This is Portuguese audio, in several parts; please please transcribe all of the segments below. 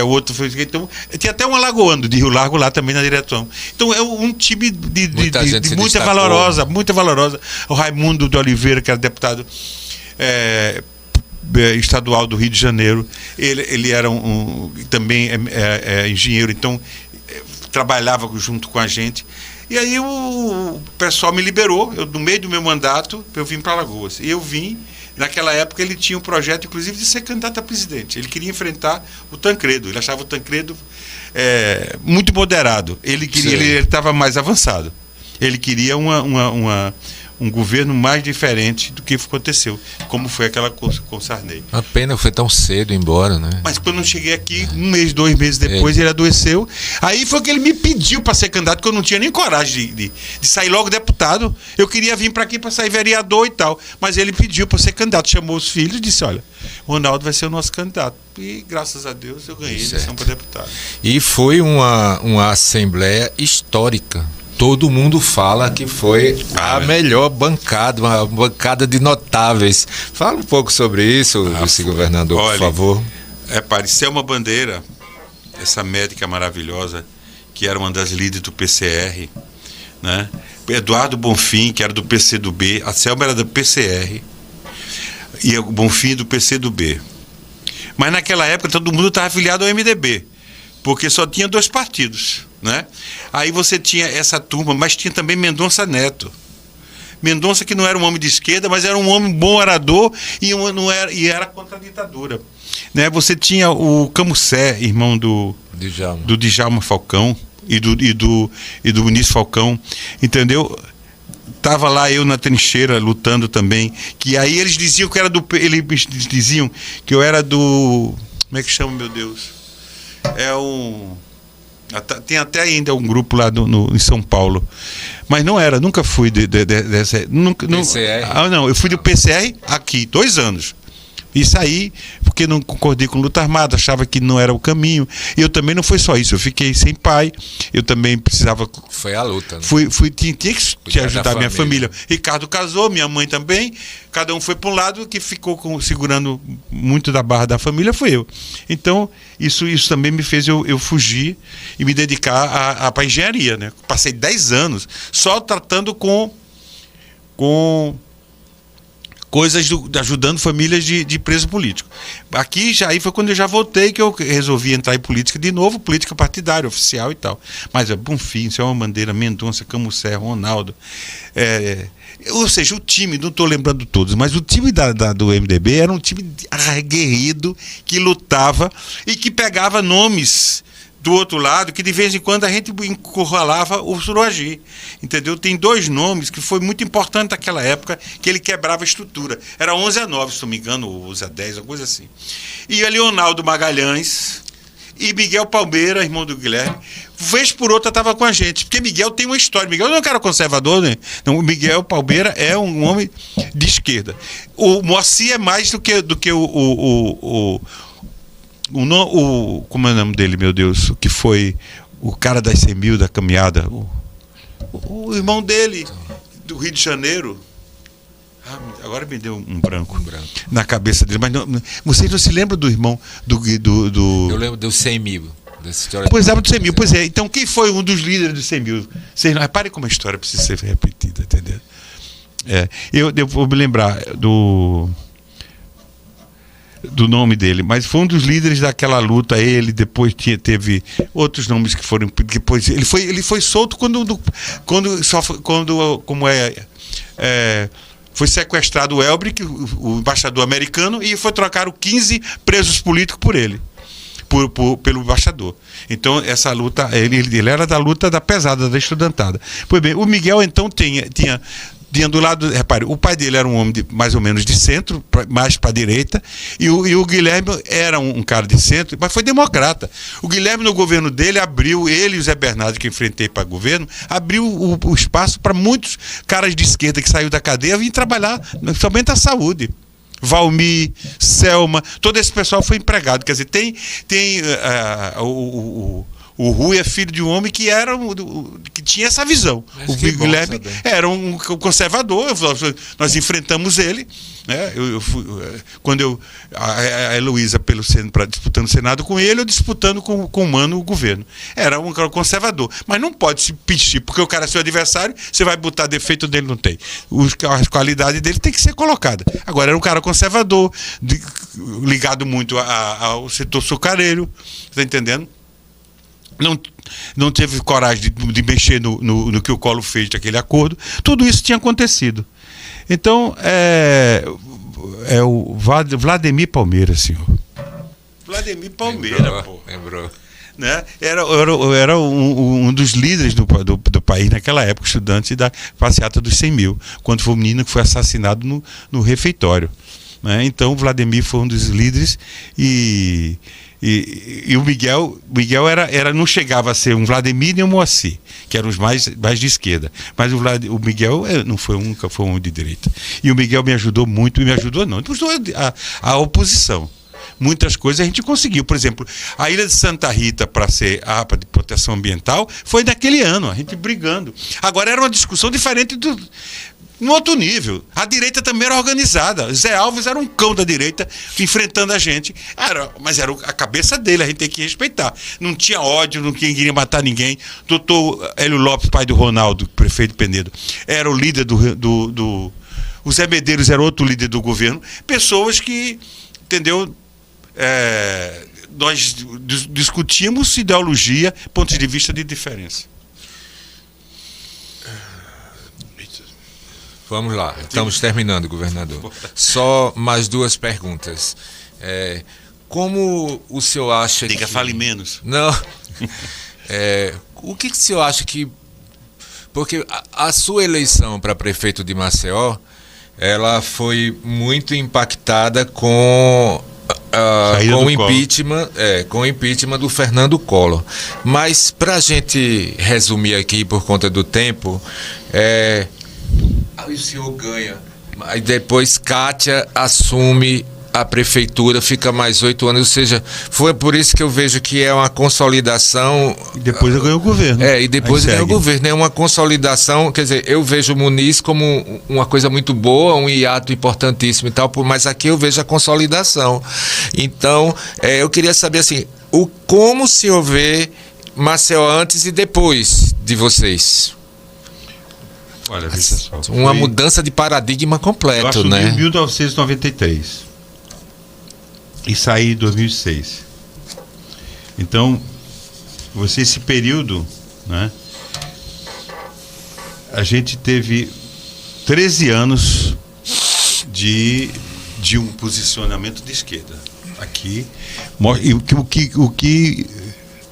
outro foi... Então, tinha até um alagoano de Rio Largo lá também na direção. Então, é um time de muita valorosa, muito valorosa. O Raimundo de Oliveira, que era deputado estadual do Rio de Janeiro, ele era também engenheiro, então trabalhava junto com a gente. E aí o pessoal me liberou, no meio do meu mandato, eu vim para Alagoas. E eu vim, naquela época ele tinha um projeto, inclusive, de ser candidato a presidente. Ele queria enfrentar o Tancredo, ele achava o Tancredo muito moderado. Ele estava mais avançado. Ele queria um governo mais diferente do que aconteceu, como foi aquela com Sarney. A pena foi tão cedo embora, né? Mas quando eu cheguei aqui, 1 mês, 2 meses depois, ele adoeceu. Aí foi que ele me pediu para ser candidato, porque eu não tinha nem coragem de sair logo deputado. Eu queria vir para aqui para sair vereador e tal. Mas ele pediu para ser candidato, chamou os filhos e disse: olha, o Ronaldo vai ser o nosso candidato. E graças a Deus eu ganhei a eleição para deputado. E foi uma assembleia histórica. Todo mundo fala que foi a melhor bancada, uma bancada de notáveis. Fala um pouco sobre isso, vice-governador, por favor. Selma Bandeira, essa médica maravilhosa, que era uma das líderes do PCR, né? Eduardo Bonfim, que era do PCdoB, a Selma era do PCR, e o Bonfim do PCdoB. Mas naquela época todo mundo estava afiliado ao MDB, porque só tinha 2 partidos. Né? Aí você tinha essa turma, mas tinha também Mendonça Neto. Mendonça, que não era um homem de esquerda, mas era um homem bom orador e era contra a ditadura. Né? Você tinha o Camussé, irmão do Djalma Falcão e do Vinícius Falcão, entendeu? Tava lá eu na trincheira lutando também, que aí eles diziam que eu era do... Como é que chama, meu Deus? Tem até ainda um grupo lá em São Paulo, mas não era, nunca fui dessa. PCR? Não, eu fui do PCR aqui, 2 anos. E saí porque não concordei com luta armada, achava que não era o caminho. E eu também não foi só isso, eu fiquei sem pai, eu também precisava... Foi a luta, né? Tinha que ajudar a minha família. Ricardo casou, minha mãe também, cada um foi para um lado, que ficou segurando muito da barra da família foi eu. Então, isso também me fez eu fugir e me dedicar para a engenharia, né? Passei 10 anos só tratando com coisas ajudando famílias de preso político. Aqui aí foi quando eu já voltei que eu resolvi entrar em política de novo, política partidária, oficial e tal. Mas Bonfim, Selma Bandeira, Mendonça, Camussé, Ronaldo. Ou seja, o time, não estou lembrando todos, mas o time do MDB era um time aguerrido, que lutava e que pegava nomes do outro lado, que de vez em quando a gente encurralava o Suruagi, entendeu? Tem 2 nomes que foi muito importante naquela época, que ele quebrava a estrutura. Era 11-9, se não me engano, ou 11-10, alguma coisa assim. E o Leonardo Magalhães e Miguel Palmeira, irmão do Guilherme, vez por outra estava com a gente, porque Miguel tem uma história. Miguel não é um cara conservador, né? Não, o Miguel Palmeira é um homem de esquerda. O Moacir é mais do que como é o nome dele, meu Deus? Que foi o cara das 100 mil da caminhada. O irmão dele, do Rio de Janeiro. Agora me deu um branco na cabeça dele. Mas vocês não se lembram do irmão do... Eu lembro dos 100 mil. Pois é, do 100 mil. Pois é. Então, quem foi um dos líderes dos 100 mil? Vocês não reparem como a história precisa ser repetida, entendeu? Eu vou me lembrar do nome dele, mas foi um dos líderes daquela luta. Ele depois teve outros nomes que foram depois ele foi solto quando foi sequestrado o Elbrick, o embaixador americano, e foi trocar 15 presos políticos por ele, pelo embaixador. Então essa luta, ele era da luta da pesada, da estudantada. Pois bem, o Miguel então tinha do lado, repare, o pai dele era um homem mais ou menos de centro, mais para a direita, e o Guilherme era um cara de centro, mas foi democrata. O Guilherme, no governo dele, abriu, ele e o Zé Bernardo, que enfrentei para governo, abriu o espaço para muitos caras de esquerda que saíram da cadeia vir trabalhar, somente a saúde. Valmir, Selma, todo esse pessoal foi empregado. Quer dizer, tem O Rui é filho de um homem que que tinha essa visão. Mas o Guilherme era um conservador. Nós enfrentamos ele, né? Quando a Heloísa disputando o Senado com ele, eu disputando com o Mano o governo. Era um conservador. Mas não pode se pedir, porque o cara é seu adversário, você vai botar defeito dele, não tem. A qualidade dele tem que ser colocada. Agora, era um cara conservador, ligado muito ao setor açucareiro, está entendendo? Não teve coragem de mexer no que o Collor fez daquele acordo. Tudo isso tinha acontecido. Então, é o Vladimir Palmeira, senhor. Vladimir Palmeira, pô. Lembrou. Né? Era um dos líderes do país naquela época, estudante da passeata dos 100 mil, quando foi o menino que foi assassinado no refeitório. Né? Então, o Vladimir foi um dos líderes e o Miguel não chegava a ser um Vladimir nem um Moacir, que eram os mais de esquerda. Mas o Miguel nunca foi um de direita. E o Miguel me ajudou muito, me ajudou a oposição. Muitas coisas a gente conseguiu. Por exemplo, a Ilha de Santa Rita, para ser a APA de proteção ambiental, foi naquele ano, a gente brigando. Agora era uma discussão diferente no outro nível. A direita também era organizada. Zé Alves era um cão da direita enfrentando a gente. Mas era a cabeça dele, a gente tem que respeitar. Não tinha ódio, não queria matar ninguém. Doutor Hélio Lopes, pai do Ronaldo, prefeito de Penedo, era o líder o Zé Medeiros era outro líder do governo. Pessoas que, entendeu? Nós discutimos ideologia, pontos de vista de diferença. Vamos lá, estamos terminando, governador. Só mais 2 perguntas. Como o senhor acha Diga, fale menos. Não. O que o senhor acha que... Porque a sua eleição para prefeito de Maceió, ela foi muito impactada com o impeachment do Fernando Collor. Mas, para a gente resumir aqui, por conta do tempo, aí o senhor ganha, aí depois Kátia assume a prefeitura, fica mais 8 anos, ou seja, foi por isso que eu vejo que é uma consolidação. E depois eu ganho o governo. E depois ganha o governo. É uma consolidação, quer dizer, eu vejo o Muniz como uma coisa muito boa, um hiato importantíssimo e tal, mas aqui eu vejo a consolidação. Então, eu queria saber assim, como o senhor vê Maceió antes e depois de vocês? Olha, veja só. Uma mudança de paradigma completo, eu assumi né? em 1993 e saí em 2006. Então, esse período, né, a gente teve 13 anos de um posicionamento de esquerda. Aqui, e o que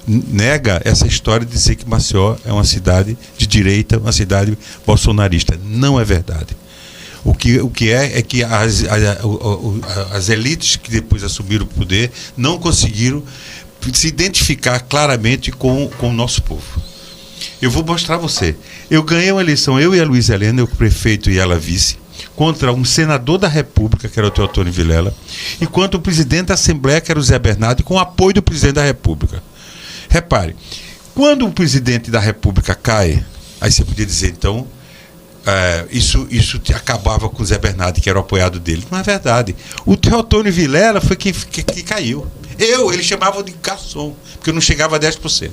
nega essa história de dizer que Maceió é uma cidade de direita, uma cidade bolsonarista. Não é verdade. O que é que as elites que depois assumiram o poder não conseguiram se identificar claramente com o nosso povo. Eu vou mostrar a você. Eu ganhei uma eleição, eu e a Luísa Helena, o prefeito e ela vice, contra um senador da República, que era o Teotônio Vilela, e contra o presidente da Assembleia, que era o Zé Bernardo, com o apoio do presidente da República. Repare, quando o presidente da República cai, aí você podia dizer, então, isso acabava com o Zé Bernardo, que era o apoiado dele. Não é verdade. O Teotônio Vilela foi quem caiu. Ele chamava de garçom, porque eu não chegava a 10%.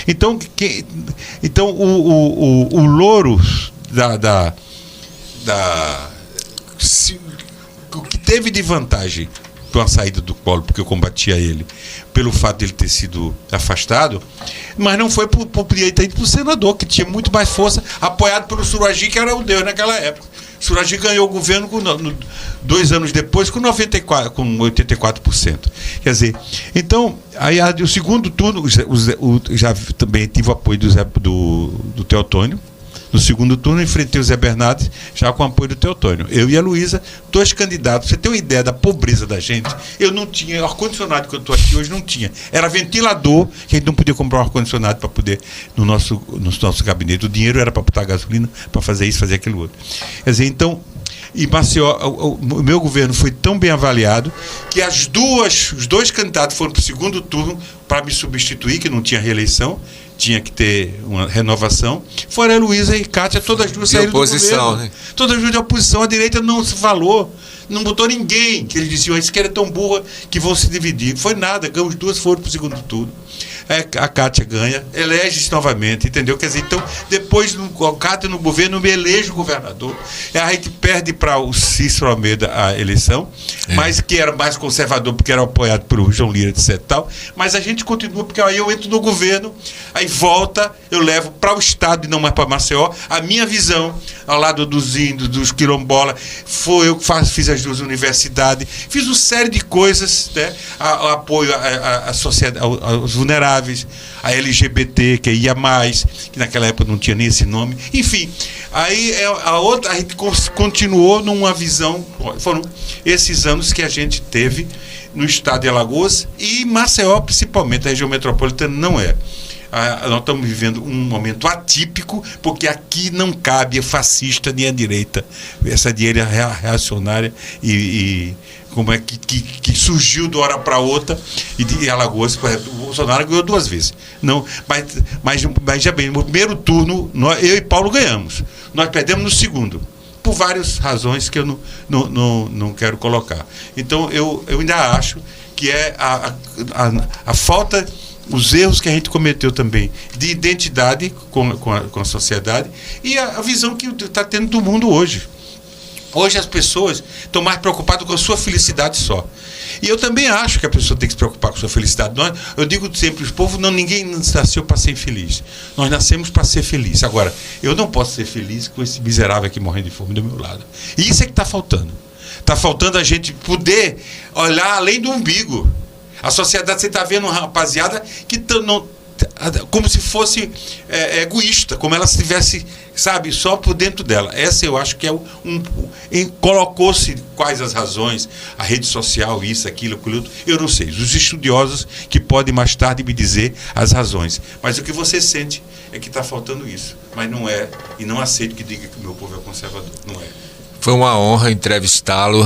Então, o louro o que teve de vantagem com a saída do Collor, porque eu combatia ele, pelo fato de ele ter sido afastado, mas não foi por direito para o senador, que tinha muito mais força, apoiado pelo Suragi, que era o Deus naquela época. Suragi ganhou o governo 2 anos depois com 84%. Quer dizer, então, aí o segundo turno, já também tive o apoio do Teotônio. No segundo turno, enfrentei o Zé Bernardo, já com o apoio do Teotônio. Eu e a Luísa, 2 candidatos. Você tem uma ideia da pobreza da gente? Eu não tinha ar-condicionado, que eu estou aqui hoje, não tinha. Era ventilador, que a gente não podia comprar um ar-condicionado para poder, no nosso gabinete. O dinheiro era para botar gasolina, para fazer isso, fazer aquilo outro. Quer dizer, então, e Maceió, o meu governo foi tão bem avaliado que os 2 candidatos foram para o segundo turno para me substituir, que não tinha reeleição, tinha que ter uma renovação, foram a Heloísa e Kátia, todas as duas saíram do governo. Né? Todas as duas de oposição, a direita não se falou, não botou ninguém, que eles diziam, isso que era tão burra que vão se dividir. Foi nada, as duas foram para o segundo turno. A Kátia ganha, elege-se novamente, entendeu? Quer dizer, então, depois, a Kátia no governo, me elege o governador. A gente perde para o Cícero Almeida a eleição, mas que era mais conservador, porque era apoiado por João Lira, etc. Tal. Mas a gente continua, porque aí eu entro no governo, aí volta, eu levo para o Estado e não mais para Maceió, a minha visão, ao lado dos índios, dos quilombolas, foi eu que fiz as duas universidades, fiz uma série de coisas, né? Apoio à sociedade, aos vulneráveis, a LGBT, que ia mais, que naquela época não tinha nem esse nome. Enfim, aí a gente continuou numa visão. Foram esses anos que a gente teve no estado de Alagoas e Maceió, principalmente, a região metropolitana, não é. Nós estamos vivendo um momento atípico, porque aqui não cabe a fascista nem a direita, essa direita reacionária e como é que surgiu de uma hora para outra, e de Alagoas, por exemplo, o Bolsonaro ganhou 2 vezes. Não, mas já bem, no primeiro turno, eu e Paulo ganhamos. Nós perdemos no segundo, por várias razões que eu não quero colocar. Então, eu ainda acho que é a falta, os erros que a gente cometeu também, de identidade com a sociedade, e a visão que está tendo do mundo hoje. Hoje as pessoas estão mais preocupadas com a sua felicidade só. E eu também acho que a pessoa tem que se preocupar com a sua felicidade. Eu digo sempre, os povos, ninguém nasceu para ser infeliz. Nós nascemos para ser feliz. Agora, eu não posso ser feliz com esse miserável aqui morrendo de fome do meu lado. E isso é que está faltando. Está faltando a gente poder olhar além do umbigo. A sociedade, você está vendo uma rapaziada que como se fosse egoísta, como ela estivesse, sabe, só por dentro dela. Essa eu acho que colocou-se quais as razões, a rede social, isso, aquilo, eu não sei. Os estudiosos que podem mais tarde me dizer as razões. Mas o que você sente é que está faltando isso. Mas não é, e não aceito que diga que o meu povo é conservador. Não é. Foi uma honra entrevistá-lo.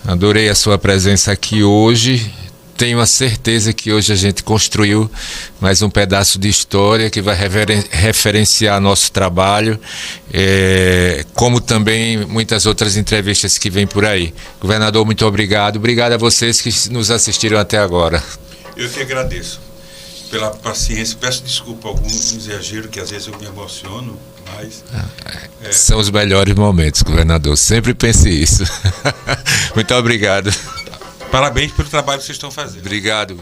Adorei a sua presença aqui hoje. Tenho a certeza que hoje a gente construiu mais um pedaço de história que vai referenciar nosso trabalho, como também muitas outras entrevistas que vêm por aí. Governador, muito obrigado. Obrigado a vocês que nos assistiram até agora. Eu que agradeço pela paciência. Peço desculpa algum exagero, que às vezes eu me emociono, mas... São os melhores momentos, governador. Sempre pense isso. Muito obrigado. Parabéns pelo trabalho que vocês estão fazendo. Obrigado.